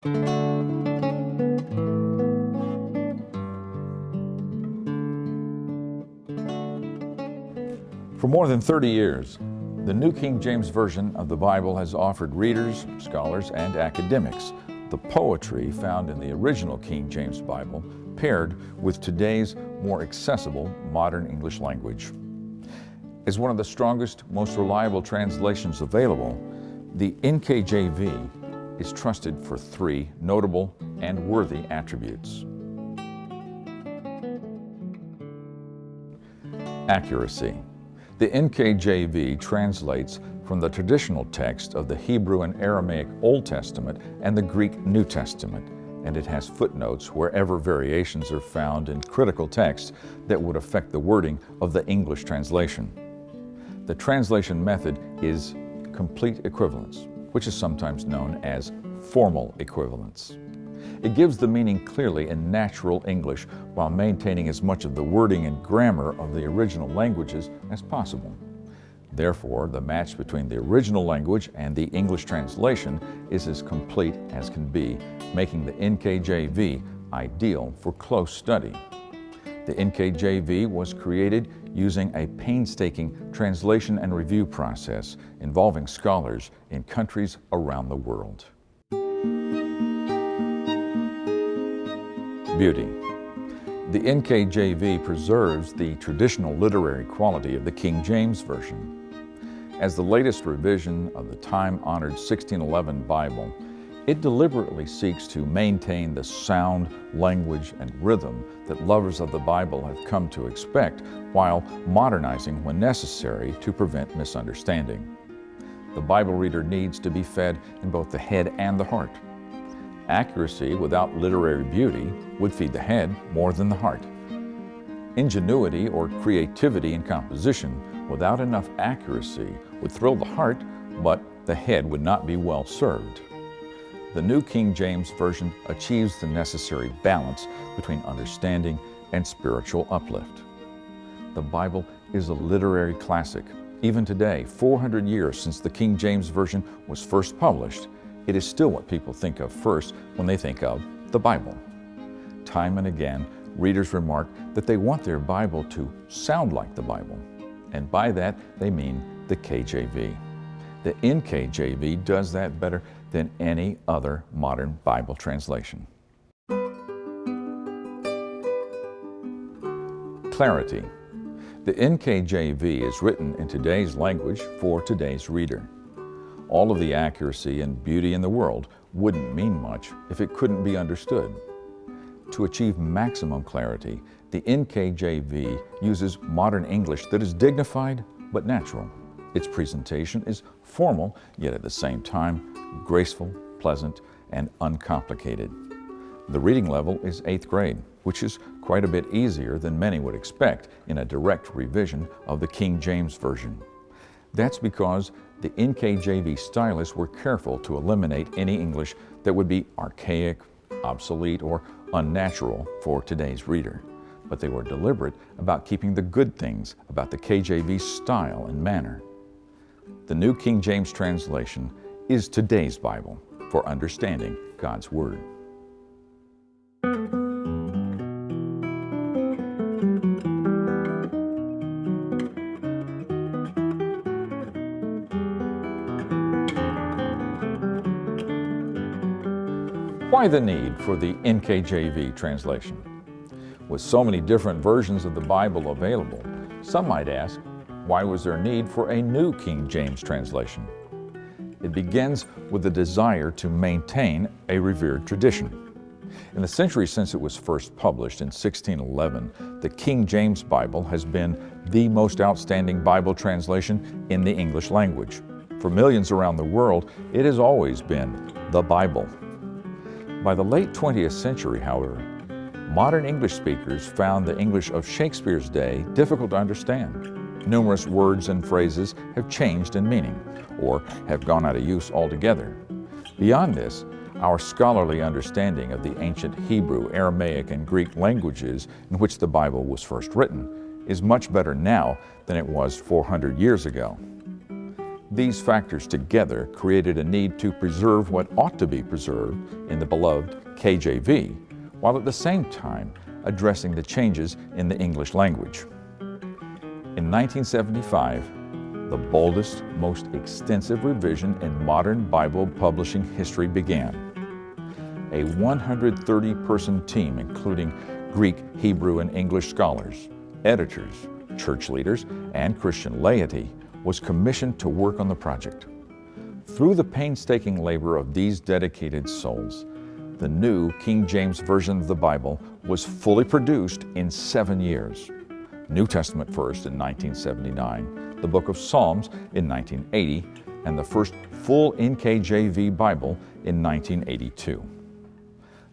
For more than 30 years, the New King James Version of the Bible has offered readers, scholars, and academics the poetry found in the original King James Bible paired with today's more accessible modern English language. As one of the strongest, most reliable translations available, the NKJV is trusted for three notable and worthy attributes. Accuracy. The NKJV translates from the traditional text of the Hebrew and Aramaic Old Testament and the Greek New Testament, and it has footnotes wherever variations are found in critical texts that would affect the wording of the English translation. The translation method is complete equivalence, which is sometimes known as formal equivalence. It gives the meaning clearly in natural English while maintaining as much of the wording and grammar of the original languages as possible. Therefore, the match between the original language and the English translation is as complete as can be, making the NKJV ideal for close study. The NKJV was created using a painstaking translation and review process involving scholars in countries around the world. Beauty. The NKJV preserves the traditional literary quality of the King James Version. As the latest revision of the time-honored 1611 Bible, it deliberately seeks to maintain the sound, language, and rhythm that lovers of the Bible have come to expect, while modernizing when necessary to prevent misunderstanding. The Bible reader needs to be fed in both the head and the heart. Accuracy without literary beauty would feed the head more than the heart. Ingenuity or creativity in composition without enough accuracy would thrill the heart, but the head would not be well served. The New King James Version achieves the necessary balance between understanding and spiritual uplift. The Bible is a literary classic. Even today, 400 years since the King James Version was first published, it is still what people think of first when they think of the Bible. Time and again, readers remark that they want their Bible to sound like the Bible, and by that they mean the KJV. The NKJV does that better than any other modern Bible translation. Clarity. The NKJV is written in today's language for today's reader. All of the accuracy and beauty in the world wouldn't mean much if it couldn't be understood. To achieve maximum clarity, the NKJV uses modern English that is dignified but natural. Its presentation is formal, yet at the same time graceful, pleasant, and uncomplicated. The reading level is 8th grade, which is quite a bit easier than many would expect in a direct revision of the King James Version. That's because the NKJV stylists were careful to eliminate any English that would be archaic, obsolete, or unnatural for today's reader. But they were deliberate about keeping the good things about the KJV style and manner. The New King James translation is today's Bible for understanding God's Word. Why the need for the NKJV translation? With so many different versions of the Bible available, some might ask, why was there need for a new King James translation? It begins with the desire to maintain a revered tradition. In the century since it was first published in 1611, the King James Bible has been the most outstanding Bible translation in the English language. For millions around the world, it has always been the Bible. By the late 20th century, however, modern English speakers found the English of Shakespeare's day difficult to understand. Numerous words and phrases have changed in meaning or have gone out of use altogether. Beyond this, our scholarly understanding of the ancient Hebrew, Aramaic, and Greek languages in which the Bible was first written is much better now than it was 400 years ago. These factors together created a need to preserve what ought to be preserved in the beloved KJV, while at the same time addressing the changes in the English language. In 1975, the boldest, most extensive revision in modern Bible publishing history began. A 130-person team, including Greek, Hebrew, and English scholars, editors, church leaders, and Christian laity, was commissioned to work on the project. Through the painstaking labor of these dedicated souls, the new King James Version of the Bible was fully produced in 7 years. New Testament first in 1979, the Book of Psalms in 1980, and the first full NKJV Bible in 1982.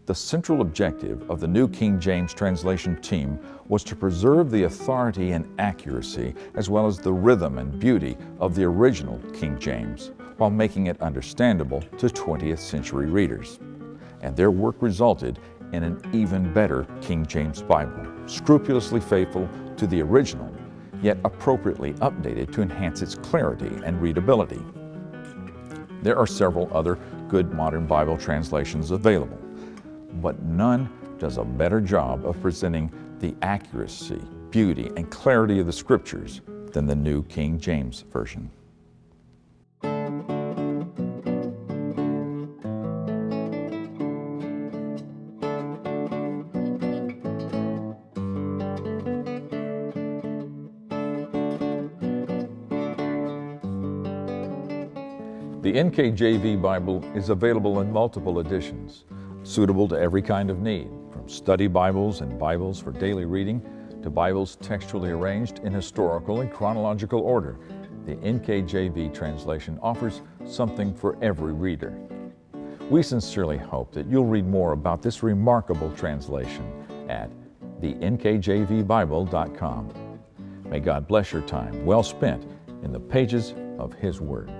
The central objective of the New King James translation team was to preserve the authority and accuracy, as well as the rhythm and beauty of the original King James, while making it understandable to 20th century readers. And their work resulted in an even better King James Bible, scrupulously faithful to the original, yet appropriately updated to enhance its clarity and readability. There are several other good modern Bible translations available, but none does a better job of presenting the accuracy, beauty, and clarity of the Scriptures than the New King James Version. The NKJV Bible is available in multiple editions, suitable to every kind of need, from study Bibles and Bibles for daily reading to Bibles textually arranged in historical and chronological order. The NKJV translation offers something for every reader. We sincerely hope that you'll read more about this remarkable translation at thenkjvbible.com. May God bless your time well spent in the pages of His Word.